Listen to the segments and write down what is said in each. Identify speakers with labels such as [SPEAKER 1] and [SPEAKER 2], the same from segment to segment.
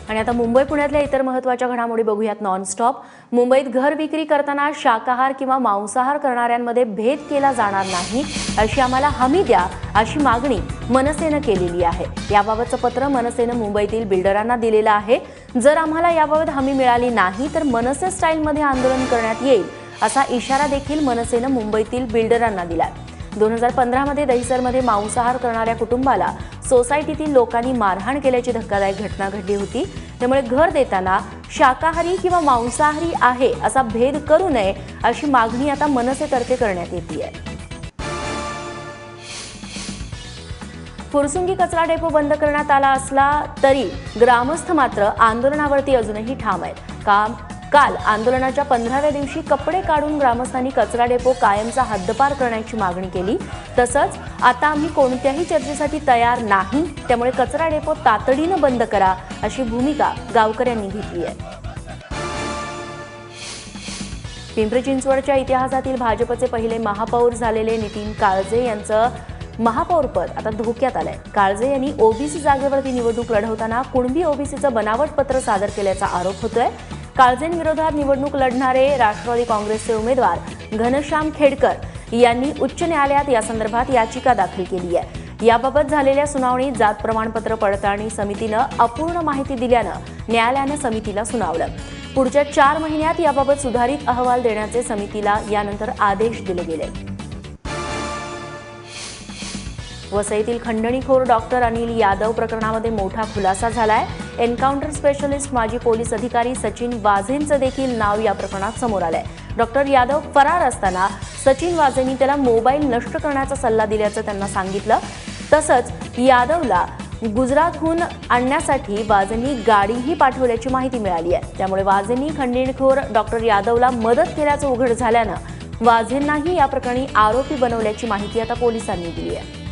[SPEAKER 1] आणि आता मुंबई पुण्यातल्या इतर महत्त्वाच्या घडामोडी बघूयात नॉनस्टॉप। मुंबईत घर विक्री करताना शाकाहार किंवा मांसाहार करणाऱ्यांमध्ये भेद केला जाणार नाही अशी आम्हाला हमी द्या अशी मागणी मनसेने केलेली आहे। याबाबतचं पत्र मनसेने मुंबईतील बिल्डरांना दिलेलं आहे। जर आम्हाला याबाबत हमी मिळाली नाही तर मनसे स्टाईलमध्ये आंदोलन करण्यात येईल असा इशारा देखील मनसेने मुंबईतील बिल्डरांना दिला। 2015 मध्ये दहिसरमध्ये मांसाहार करणाऱ्या कुटुंबाला सोसायटीतील लोकांनी मारहाण केल्याची धक्कादायक घटना घडली होती। त्यामुळे घर देताना शाकाहारी किंवा मांसाहारी आहे असा भेद करू नये अशी मागणी आता मनसेतर्फे करण्यात येते। फुरसुंगी कचरा डेपो बंद करण्यात आला असला तरी ग्रामस्थ मात्र आंदोलनावरती अजूनही ठाम आहेत। काल आंदोलनाच्या 15व्या दिवशी कपडे काढून ग्रामस्थांनी कचरा डेपो कायमचा हद्दपार करण्याची मागणी केली। तसंच आता आम्ही कोणत्याही चर्चेसाठी तयार नाही, त्यामुळे कचरा डेपो तातडीने बंद करा अशी भूमिका गावकऱ्यांनी घेतली आहे। पिंपरी चिंचवडच्या इतिहासातील भाजपचे पहिले महापौर झालेले नितीन काळजे यांचं महापौरपद आता धोक्यात आलंय। काळजे यांनी ओबीसी जागेवरती निवडणूक लढवताना कुणबी ओबीसीचं बनावट पत्र सादर केल्याचा आरोप होतोय। काळजेंविरोधात निवडणूक लढणारे राष्ट्रवादी काँग्रेसचे उमेदवार घनश्याम खेडकर यांनी उच्च न्यायालयात या संदर्भात याचिका दाखल केली आहे। याबाबत झालेल्या सुनावणीत जात प्रमाणपत्र पडताळणी समितीनं अपूर्ण माहिती दिल्यानं न्यायालयानं समितीला सुनावलं। पुढच्या 4 महिन्यात याबाबत सुधारित अहवाल देण्याचे समितीला यानंतर आदेश दिले गेले। वसईतील खंडणीखोर डॉक्टर अनिल यादव प्रकरणामध्ये मोठा खुलासा झालाय। एन्काउंटर स्पेशलिस्ट माजी पोलीस अधिकारी सचिन वाझेंचं देखील नाव या प्रकरणात समोर आलंय। डॉक्टर यादव फरार असताना सचिन वाझेंनी त्याला मोबाईल नष्ट करण्याचा सल्ला दिल्याचं त्यांना सांगितलं। तसंच यादवला गुजरातहून आणण्यासाठी वाझेंनी गाडीही पाठवल्याची माहिती मिळाली आहे। त्यामुळे वाझेंनी खंडणीखोर डॉक्टर यादवला मदत केल्याचं उघड झाल्यानं वाझेंनाही या प्रकरणी आरोपी बनवल्याची माहिती आता पोलिसांनी दिली आहे।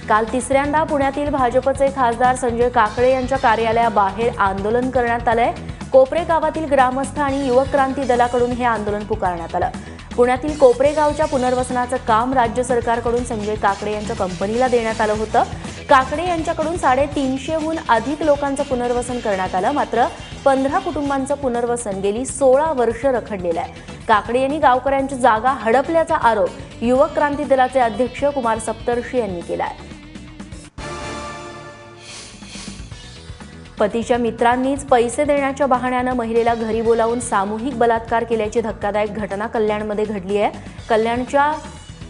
[SPEAKER 1] काल तिसऱ्यांदा पुण्यातील भाजपचे खासदार संजय काकडे यांच्या कार्यालयाबाहेर आंदोलन करण्यात आलंय। कोपरे गावातील ग्रामस्थ आणि युवक क्रांती दलाकडून हे आंदोलन पुकारण्यात आलं। पुण्यातील कोपरे गावच्या पुनर्वसनाचं काम राज्य सरकारकडून संजय काकडे यांच्या कंपनीला देण्यात आलं होतं। काकडे यांच्याकडून 350हून अधिक लोकांचं पुनर्वसन करण्यात आलं। मात्र 15 कुटुंबांचं पुनर्वसन गेली 16 वर्ष रखडलेलं आहे। काकडे यांनी गावकऱ्यांची जागा हडपल्याचा आरोप युवक क्रांती दलाचे अध्यक्ष कुमार सप्तर्षी यांनी केला आहे। पतीच्या मित्रांनीच पैसे देण्याच्या बहाण्यानं महिलेला घरी बोलावून सामूहिक बलात्कार केल्याची धक्कादायक घटना कल्याणमध्ये घडली आहे। कल्याणच्या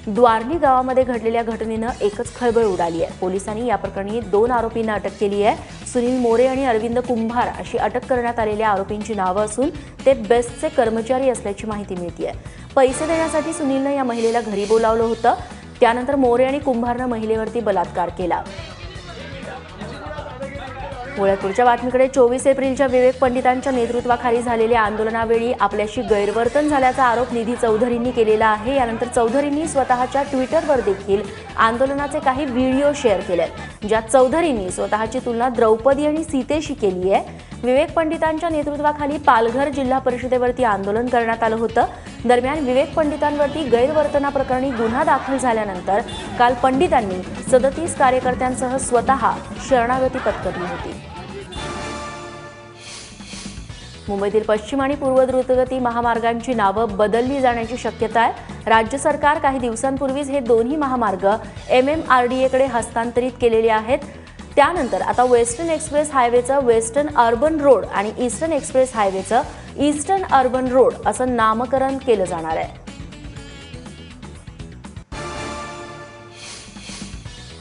[SPEAKER 1] द्वारली गावामध्ये घडलेल्या घटनेनं एकच खळबळ उडाली आहे। पोलिसांनी या प्रकरणी 2 आरोपींना अटक केली आहे। सुनील मोरे आणि अरविंद कुंभार अशी अटक करण्यात आलेल्या आरोपींची नावं असून ते बेस्टचे कर्मचारी असल्याची माहिती मिळते आहे। पैसे देण्यासाठी सुनीलनं या महिलेला घरी बोलावलं होतं। त्यानंतर मोरे आणि कुंभारनं महिलेवरती बलात्कार केला। पुढच्या बातमीकडे 24 एप्रिलच्या विवेक पंडितांच्या नेतृत्वाखाली झालेल्या आंदोलनावेळी आपल्याशी गैरवर्तन झाल्याचा आरोप निधी चौधरींनी केलेला आहे। यानंतर चौधरींनी स्वतःच्या ट्विटरवर देखील आंदोलनाचे काही व्हिडिओ शेअर केलेत, ज्यात चौधरींनी स्वतःची तुलना द्रौपदी आणि सीतेशी केली आहे। विवेक पंडितांच्या नेतृत्वाखाली पालघर जिल्हा परिषदेवरती आंदोलन करण्यात आलं होतं। दरम्यान विवेक पंडितांवरती गैरवर्तनाप्रकरणी गुन्हा दाखल झाल्यानंतर काल पंडितांनी 37 कार्यकर्त्यांसह स्वतः शरणागती पत्करली होती। मुंबईतील पश्चिम आणि पूर्व द्रुतगती महामार्गांची नावं बदलली जाण्याची शक्यता आहे। राज्य सरकार काही दिवसांपूर्वीच हे दोन्ही महामार्ग MMRDAकडे हस्तांतरित केलेले आहेत। त्यानंतर आता वेस्टर्न एक्सप्रेस हायवेचं वेस्टर्न अर्बन रोड आणि ईस्टर्न एक्सप्रेस हायवेचं ईस्टर्न अर्बन रोड असं नामकरण केलं जाणार आहे।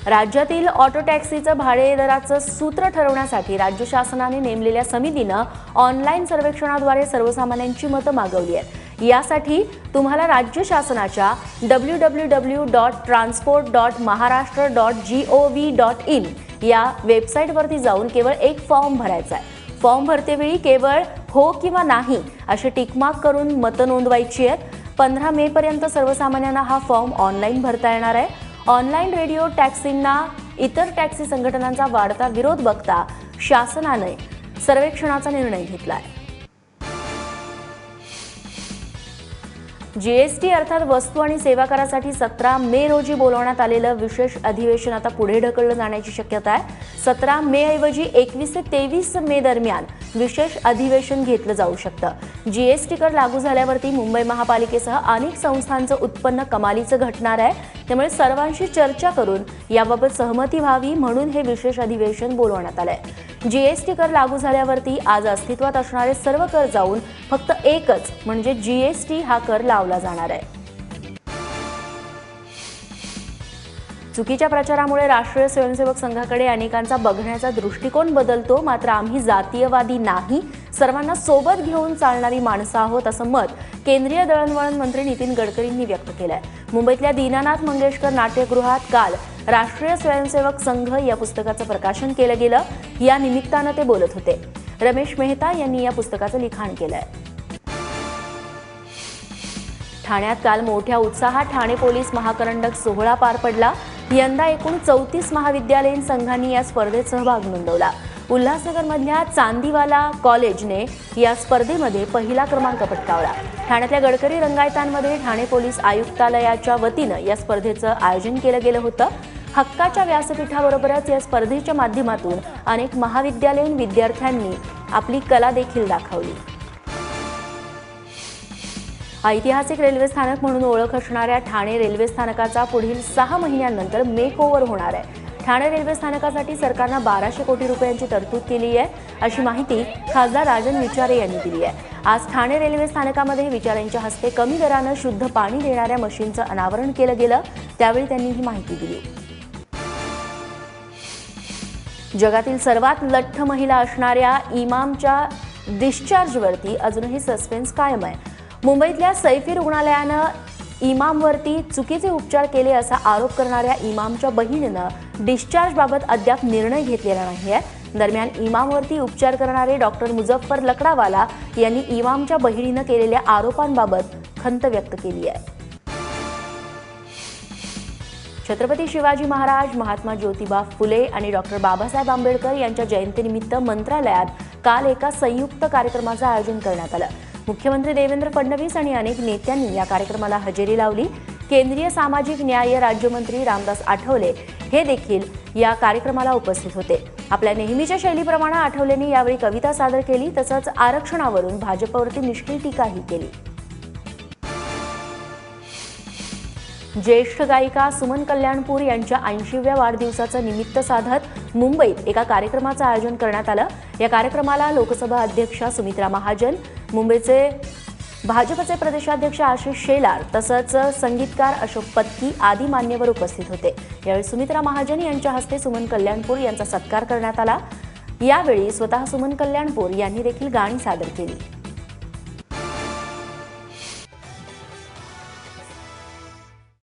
[SPEAKER 1] राज्यातील ऑटो टॅक्सीचं भाडे दराचं सूत्र ठरवण्यासाठी राज्य शासनाने नेमलेल्या समितीनं ऑनलाईन सर्वेक्षणाद्वारे सर्वसामान्यांची मतं मागवली आहेत। यासाठी तुम्हाला राज्य शासनाच्या www.transport.maharashtra.gov.in या वेबसाईटवरती जाऊन केवळ एक फॉर्म भरायचा आहे। फॉर्म भरतेवेळी केवळ हो किंवा नाही असे टिकमार्क करून मतं नोंदवायची आहेत। 15 मे पर्यंत सर्वसामान्यांना हा फॉर्म ऑनलाईन भरता येणार आहे। ऑनलाईन रेडिओ टॅक्सींना इतर टॅक्सी संघटनांचा वाढता विरोध बघता शासनाने सर्वेक्षणाचा निर्णय घेतलाय। जीएसटी अर्थात वस्तू आणि सेवा करासाठी 17 मे रोजी बोलवण्यात आलेलं विशेष अधिवेशन आता पुढे ढकललं जाण्याची शक्यता आहे. 17 मे ऐवजी 21 ते 23 मे दरम्यान विशेष अधिवेशन घेतलं जाऊ शकतं. जीएसटी कर लागू झाल्यावरती मुंबई महापालिकेसह अनेक संस्थांचं उत्पन्न कमालीचं घटणार आहे. त्यामुळे सर्वांशी चर्चा करून याबाबत सहमती व्हावी म्हणून हे विशेष अधिवेशन बोलवण्यात आलंय. जीएसटी कर लागू झाल्यावरती आज अस्तित्वात असणारे सर्व कर जाऊन फक्त एकच म्हणजे जीएसटी हा कर लावला जाणार आहे. चुकीच्या प्रचारामुळे राष्ट्रीय स्वयंसेवक संघाकडे अनेकांचा बघण्याचा दृष्टिकोन बदलतो. मात्र आम्ही जातीयवादी नाही, सर्वांना सोबत घेऊन चालणारी माणसं आहोत असं मत केंद्रीय दळणवळण मंत्री नितीन गडकरींनी व्यक्त केलंय. मुंबईतल्या दीनानाथ मंगेशकर नाट्यगृहात काल राष्ट्रीय स्वयंसेवक संघ या पुस्तकाचं प्रकाशन केलं गेलं. या निमित्तानं ते बोलत होते. रमेश मेहता यांनी या पुस्तकाचं लिखाण केलंय. ठाण्यात काल मोठ्या उत्साहात ठाणे पोलीस महाकरंडक सोहळा पार पडला. यंदा एकूण 34 महाविद्यालयीन संघांनी या स्पर्धेत सहभाग नोंदवला. उल्हासनगरमधल्या चांदीवाला कॉलेजने या स्पर्धेमध्ये पहिला क्रमांक पटकावला. ठाण्यातल्या गडकरी रंगायतांमध्ये ठाणे पोलीस आयुक्तालयाच्या वतीनं या स्पर्धेचं आयोजन केलं गेलं होतं. हक्काच्या व्यासपीठाबरोबरच या स्पर्धेच्या माध्यमातून अनेक महाविद्यालयीन विद्यार्थ्यांनी आपली कला देखील दाखवली. ऐतिहासिक रेल्वे स्थानक म्हणून ओळख असणाऱ्या ठाणे रेल्वे स्थानकाचा पुढील 6 महिन्यांनंतर मेकओव्हर होणार आहे. ठाणे रेल्वे स्थानकासाठी सरकारनं 1200 कोटी रुपयांची तरतूद केली आहे अशी माहिती खासदार राजन विचारे यांनी दिली आहे. आज ठाणे रेल्वे स्थानकामध्ये विचारेंच्या हस्ते कमी दरानं शुद्ध पाणी देणाऱ्या मशीनचं अनावरण केलं गेलं. त्यावेळी त्यांनी ही माहिती दिली. जगातील सर्वात लठ्ठ महिला असणाऱ्या इमामच्या डिस्चार्जवरती अजूनही सस्पेन्स कायम आहे. मुंबईतल्या सैफी रुग्णालयानं इमामवरती चुकीचे उपचार केले असा आरोप करणाऱ्या इमामच्या बहिणीनं डिस्चार्जबाबत अद्याप निर्णय घेतलेला नाही आहे. दरम्यान इमामवरती उपचार करणारे डॉक्टर मुझफ्फर लकडावाला यांनी इमामच्या बहिणीनं केलेल्या आरोपांबाबत खंत व्यक्त केली आहे. छत्रपती शिवाजी महाराज, महात्मा ज्योतिबा फुले आणि डॉक्टर बाबासाहेब आंबेडकर यांच्या जयंतीनिमित्त मंत्रालयात काल एका संयुक्त कार्यक्रमाचं आयोजन करण्यात आलं. मुख्यमंत्री देवेंद्र फडणवीस आणि अनेक नेत्यांनी या कार्यक्रमाला हजेरी लावली. केंद्रीय सामाजिक न्याय राज्यमंत्री रामदास आठवले हे देखील या कार्यक्रमाला उपस्थित होते. आपल्या नेहमीच्या शैलीप्रमाणे आठवलेंनी यावेळी कविता सादर केली. तसंच आरक्षणावरून भाजपवरती निष्ठुर टीकाही केली. ज्येष्ठ गायिका सुमन कल्याणपूर यांच्या 80व्या वाढदिवसाचं निमित्त साधत मुंबईत एका कार्यक्रमाचं आयोजन करण्यात आलं. या कार्यक्रमाला लोकसभा अध्यक्षा सुमित्रा महाजन, मुंबईचे भाजपचे प्रदेशाध्यक्ष आशिष शेलार तसंच संगीतकार अशोक पत्की आदी मान्यवर उपस्थित होते. यावेळी सुमित्रा महाजन यांच्या हस्ते सुमन कल्याणपूर यांचा सत्कार करण्यात आला. यावेळी स्वतः सुमन कल्याणपूर यांनी देखील गाणी सादर केली.